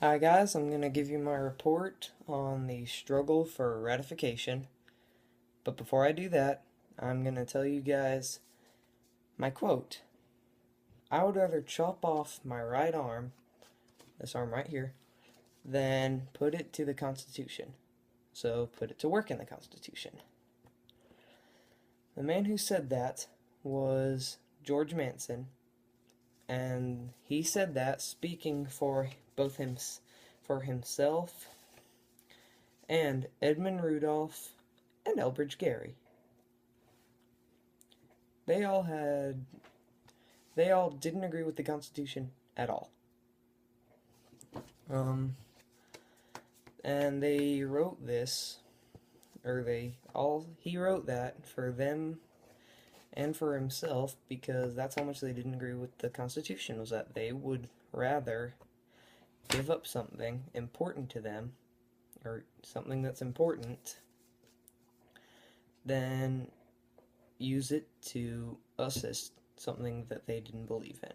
Hi guys, I'm going to give you my report on the struggle for ratification. But before I do that, I'm going to tell you guys my quote. I would rather chop off my right arm, this arm right here, than put it to the Constitution. So put it to work in the Constitution. The man who said that was George Manson, and he said that speaking for both himself and Edmund Rudolph and Elbridge Gerry. They all didn't agree with the Constitution at all. And they wrote this, he wrote that for them and for himself because that's how much they didn't agree with the Constitution, was that they would rather give up something important to them, or something that's important, than use it to assist something that they didn't believe in.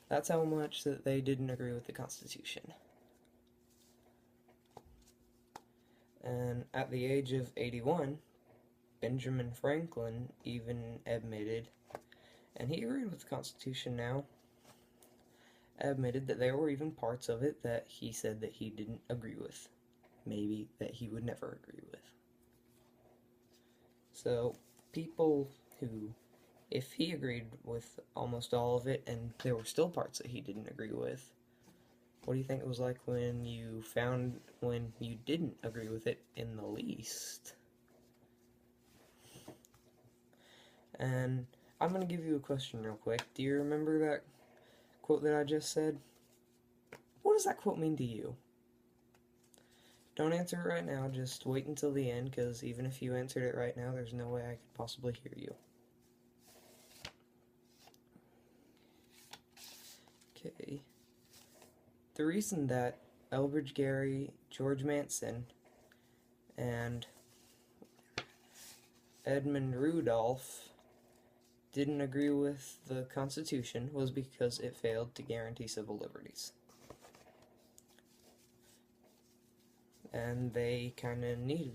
That's how much that they didn't agree with the Constitution. And at the age of 81, Benjamin Franklin even admitted, and he agreed with the Constitution now, admitted that there were even parts of it that he said that he didn't agree with. Maybe that he would never agree with. So, people who, if he agreed with almost all of it and there were still parts that he didn't agree with, what do you think it was like when you didn't agree with it in the least? And I'm going to give you a question real quick. Do you remember that quote that I just said? What does that quote mean to you? Don't answer it right now, just wait until the end, because even if you answered it right now, there's no way I could possibly hear you. Okay. The reason that Elbridge Gerry, George Manson, and Edmund Rudolph didn't agree with the Constitution was because it failed to guarantee civil liberties. And they kind of needed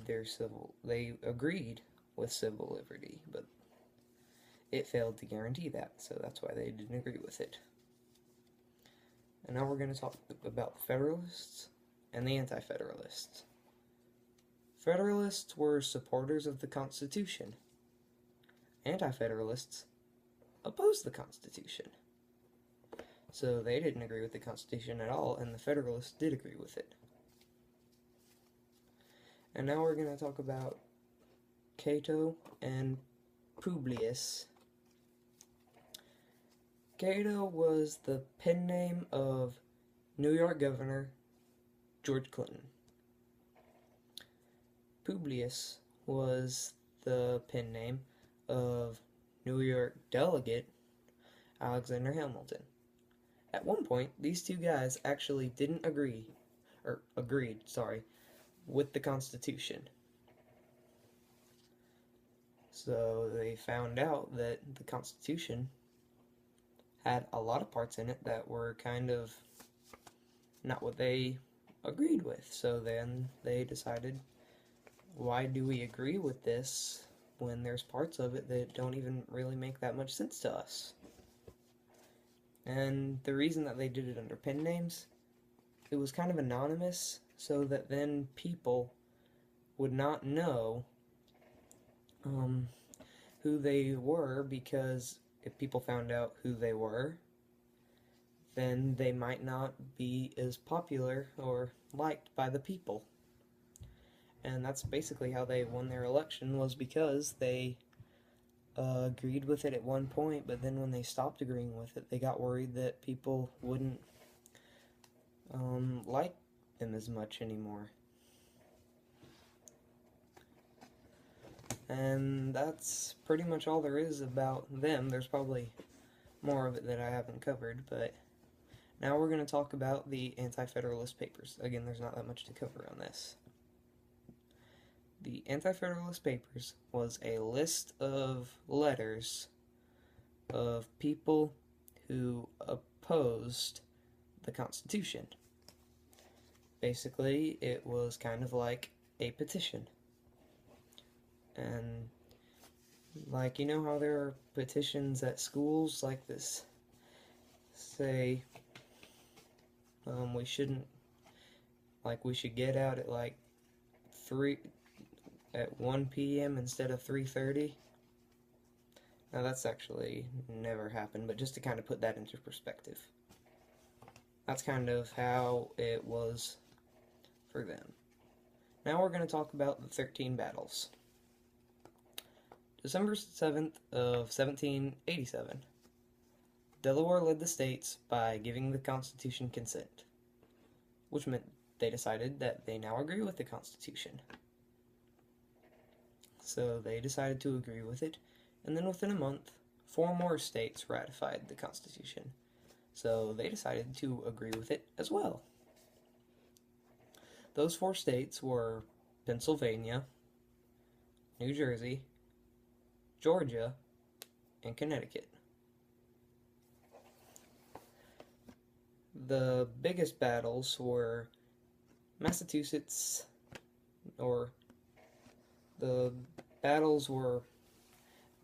they agreed with civil liberty, but it failed to guarantee that, so that's why they didn't agree with it. And now we're going to talk about the Federalists and the Anti-Federalists. Federalists were supporters of the Constitution. Anti-Federalists opposed the Constitution. So they didn't agree with the Constitution at all, and the Federalists did agree with it. And now we're going to talk about Cato and Publius. Cato was the pen name of New York Governor George Clinton. Publius was the pen name of New York Delegate Alexander Hamilton. At one point, these two guys actually didn't agreed, with the Constitution. So they found out that the Constitution had a lot of parts in it that were kind of not what they agreed with. So then they decided, why do we agree with this when there's parts of it that don't even really make that much sense to us? And the reason that they did it under pen names, it was kind of anonymous, so that then people would not know who they were, because if people found out who they were, then they might not be as popular or liked by the people. And that's basically how they won their election, was because they agreed with it at one point, but then when they stopped agreeing with it, they got worried that people wouldn't like them as much anymore. And that's pretty much all there is about them. There's probably more of it that I haven't covered, but now we're going to talk about the Anti-Federalist Papers. Again, there's not that much to cover on this. The Anti-Federalist Papers was a list of letters of people who opposed the Constitution. Basically, it was kind of like a petition. And, like, you know how there are petitions at schools like this? Say, we shouldn't, like, we should get out at, like, 1 p.m. instead of 3:30. Now, that's actually never happened, but just to kind of put that into perspective. That's kind of how it was for them. Now we're going to talk about the 13 battles. December 7th of 1787. Delaware led the states by giving the Constitution consent, which meant they decided that they now agree with the Constitution. So they decided to agree with it, and then within a month, 4 more states ratified the Constitution. So they decided to agree with it as well. Those 4 states were Pennsylvania, New Jersey, Georgia, and Connecticut. The biggest battles were Massachusetts, or the battles were,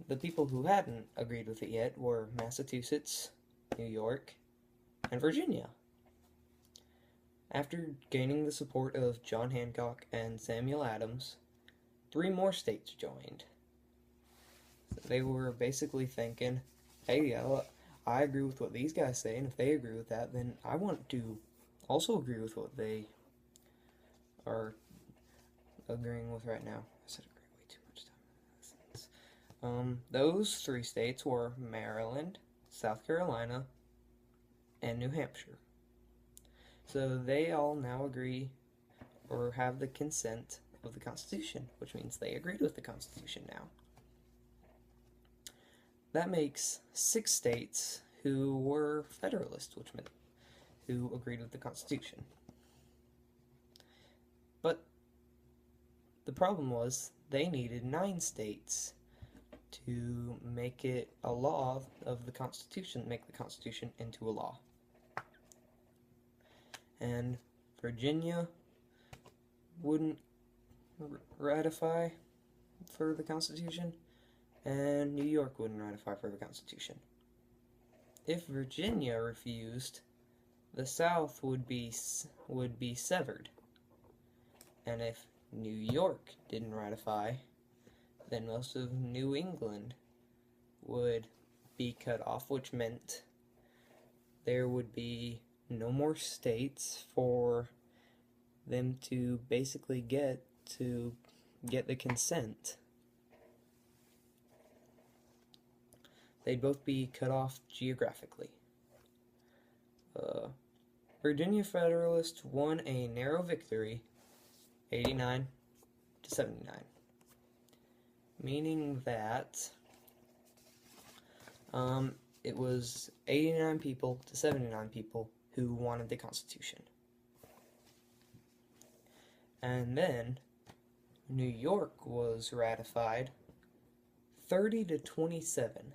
the people who hadn't agreed with it yet were Massachusetts, New York, and Virginia. After gaining the support of John Hancock and Samuel Adams, 3 more states joined. They were basically thinking, hey, yeah, I agree with what these guys say, and if they agree with that, then I want to also agree with what they are agreeing with right now. I said agree way too much time. Those 3 states were Maryland, South Carolina, and New Hampshire. So they all now agree or have the consent of the Constitution, which means they agreed with the Constitution now. That makes 6 states who were Federalists, which meant who agreed with the Constitution. But the problem was they needed 9 states to make it a law of the Constitution, make the Constitution into a law. And Virginia wouldn't ratify for the Constitution, and New York wouldn't ratify for the Constitution. If Virginia refused, the South would be severed. And if New York didn't ratify, then most of New England would be cut off, which meant there would be no more states for them to basically get the consent. They'd both be cut off geographically. Virginia Federalists won a narrow victory, 89 to 79, meaning that it was 89 people to 79 people who wanted the Constitution. And then New York was ratified 30 to 27.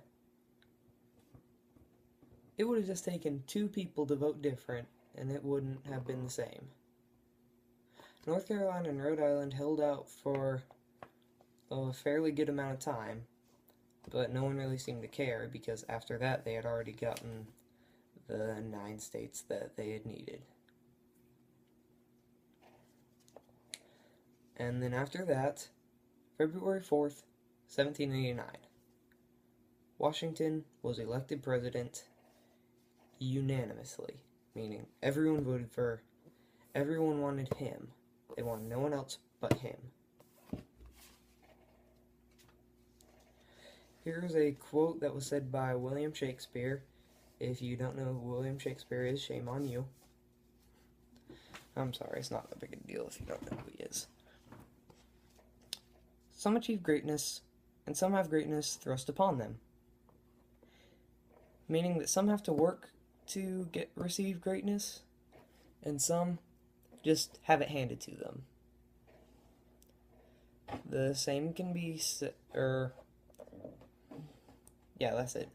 It would have just taken 2 people to vote different, and it wouldn't have been the same. North Carolina and Rhode Island held out for a fairly good amount of time, but no one really seemed to care, because after that they had already gotten the 9 states that they had needed. And then after that, February 4th, 1789, Washington was elected president unanimously, meaning everyone wanted him. They wanted no one else but him. Here's a quote that was said by William Shakespeare. If you don't know who William Shakespeare is, shame on you. I'm sorry, it's not that big a deal if you don't know who he is. Some achieve greatness, and some have greatness thrust upon them. Meaning that some have to work to receive greatness, and some just have it handed to them. The same can be that's it.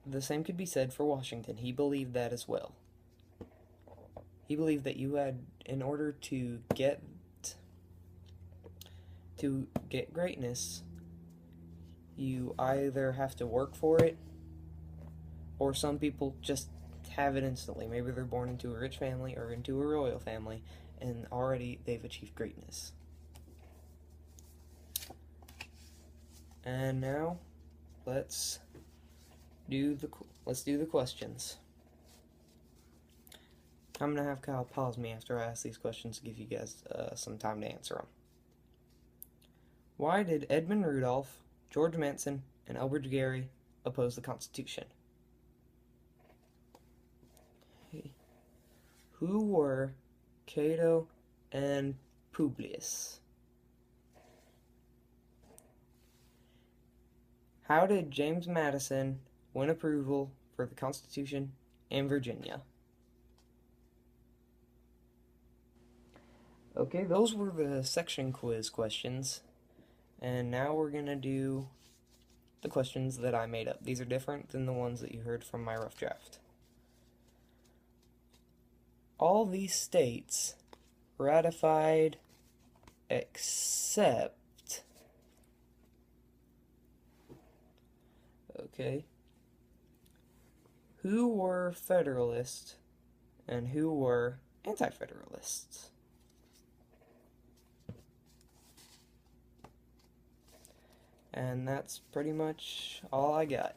The same could be said for Washington. He believed that as well. he believed that you had, in order to get greatness, you either have to work for it, or some people just have it instantly. Maybe they're born into a rich family or into a royal family, and already they've achieved greatness. And now, let's do the questions. I'm gonna have Kyle pause me after I ask these questions to give you guys some time to answer them. Why did Edmund Rudolph, George Mason, and Elbridge Gerry oppose the Constitution? Okay. Who were Cato and Publius? How did James Madison win approval for the Constitution in Virginia? Okay, those were the section quiz questions. And now we're going to do the questions that I made up. These are different than the ones that you heard from my rough draft. All these states ratified except... Okay. Who were Federalists and who were Anti-Federalists? And that's pretty much all I got.